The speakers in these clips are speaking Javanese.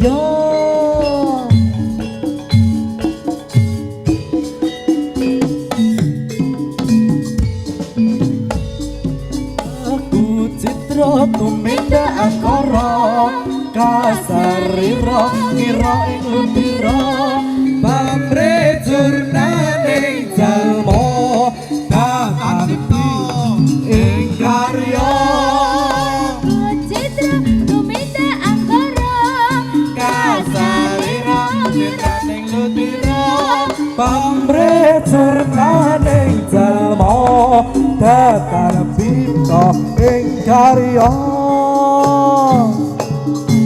karya. Aku citra tumindak angkara kasarira ngira ing lutira pamre jurnane jalma datang ing karya. Citra tumindak angkara kasarira ngira ing lutira pamre jurnane jalma datang ing karya.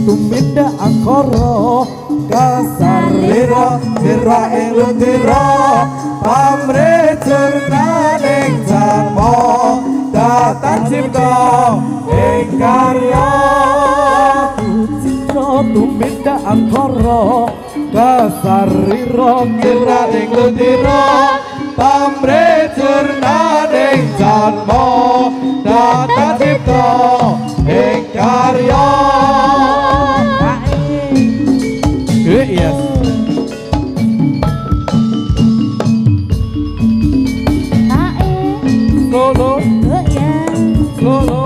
Tumindak angkara kasarira sira ing lutira pamre jurnane jalma datang cipta ing karya. Citra tumindak angkara kasarira sira ing lutira pamre jurnane jalma datang cipta ing karya. Yes. Solo, solo,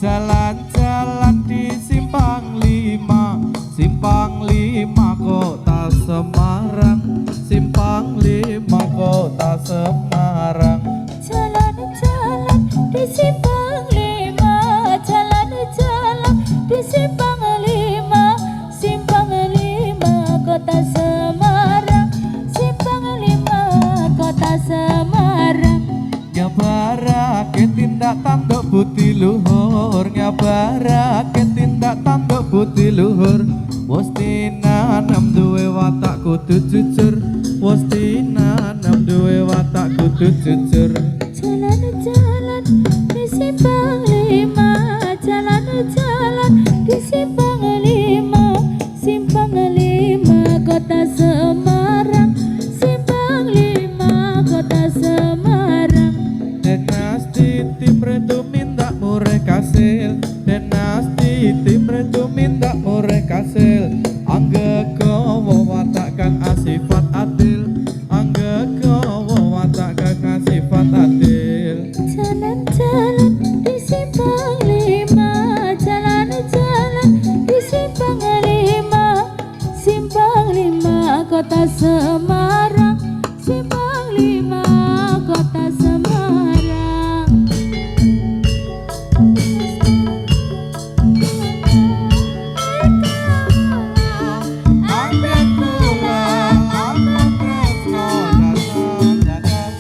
Jalan-jalan di Simpang 5, Simpang 5 Kota Semarang, Simpang 5 Kota Semarang. Jalan-jalan di Simpang 5, jalan-jalan di Simpang 5, Simpang 5 Kota Semarang, Simpang 5 Kota Semarang. Nyabarake tindak tanduk budi luhur, nyabarake tindak tanduk budi luhur. Mesti nanam duwe watak kudu jujur, mesti nanam duwe watak kudu jujur. Jalan-jalan di Simpang 5, jalan-jalan di Simpang 5, Simpang 5 Kota Semarang, Simpang 5 Kota Semarang. Denasti timre tu minta mureh kasil, denasti timre tu minta mureh kasil. Angge kowo watak kang asifat adil, angge kowo watak kang asifat adil. Jalan-jalan di Simpang 5, jalan-jalan di Simpang 5, Simpang 5 Kota Semarang, Simpang 5 Kota Semarang. Ambil kula, ambil tresno, datang dadak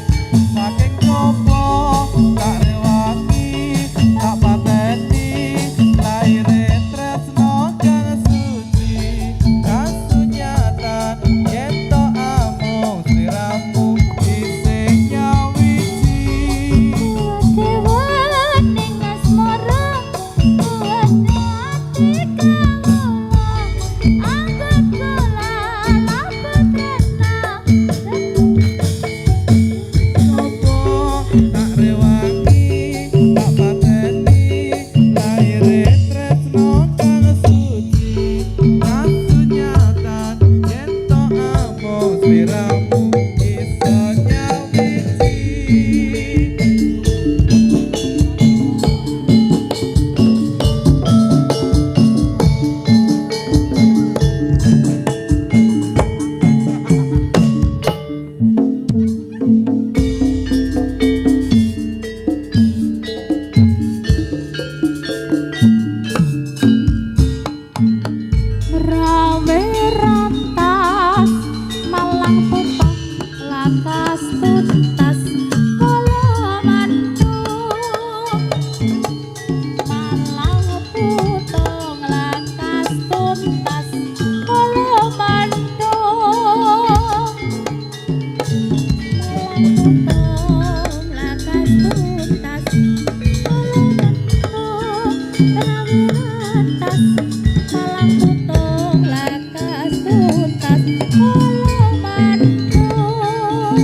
saking jopo tak rewati, tak pateni, laire tresno kang suci, kang sunyata, yen to Rawirantas malang putung lakas tuntas kala mantung.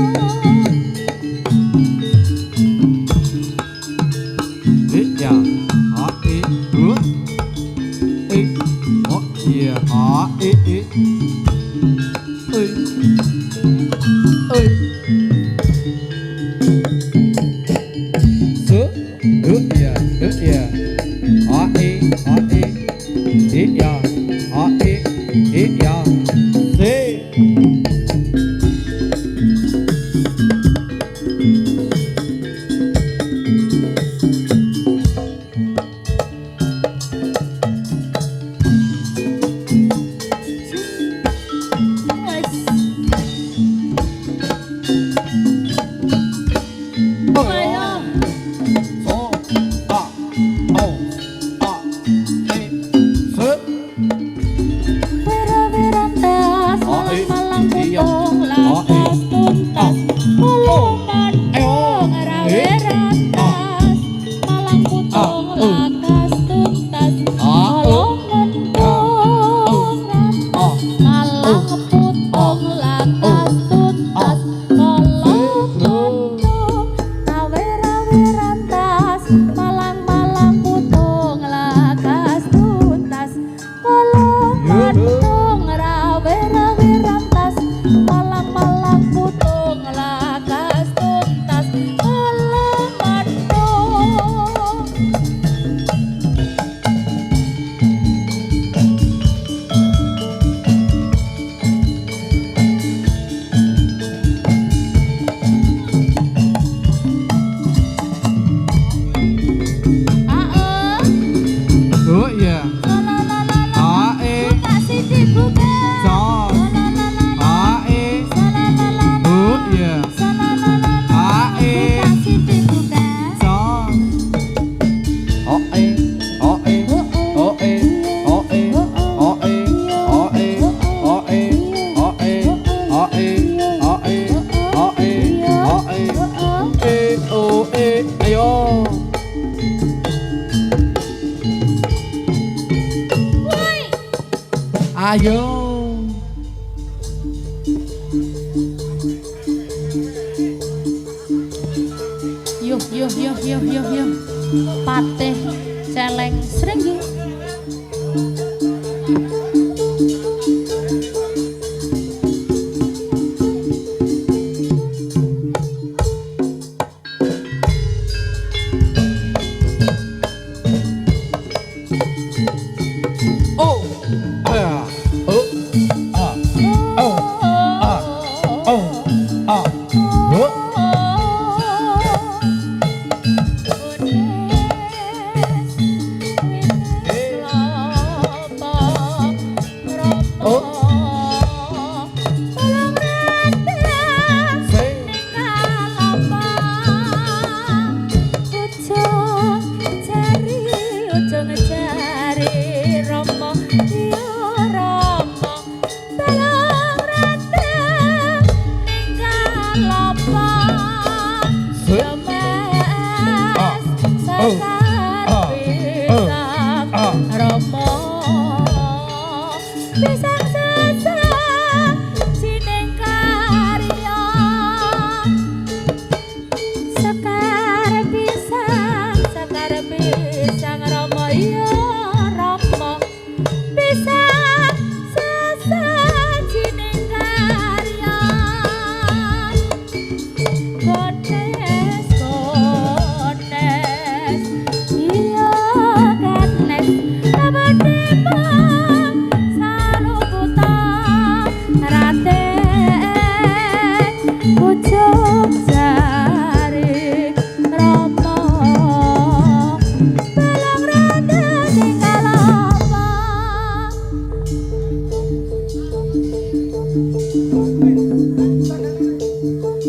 Ya, oh iya, Wira-wirantas malang putung lakas tuntas kala mantung. Rawirantas malang putung lakas tuntas kala mantung. Malang putung lakas tuntas kala mantung. Rawirantas malang putung lakas tuntas kala mantung. Rawirantas malang putung lakas tuntas kala mantung. oh iya, Buka siti buka. oh iya, Buka siti buka. Ayo. Yuh. Patih celeng srenggi. Oh, ah, oh, ah, oh, ah, oh, ah, oh.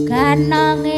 Ganange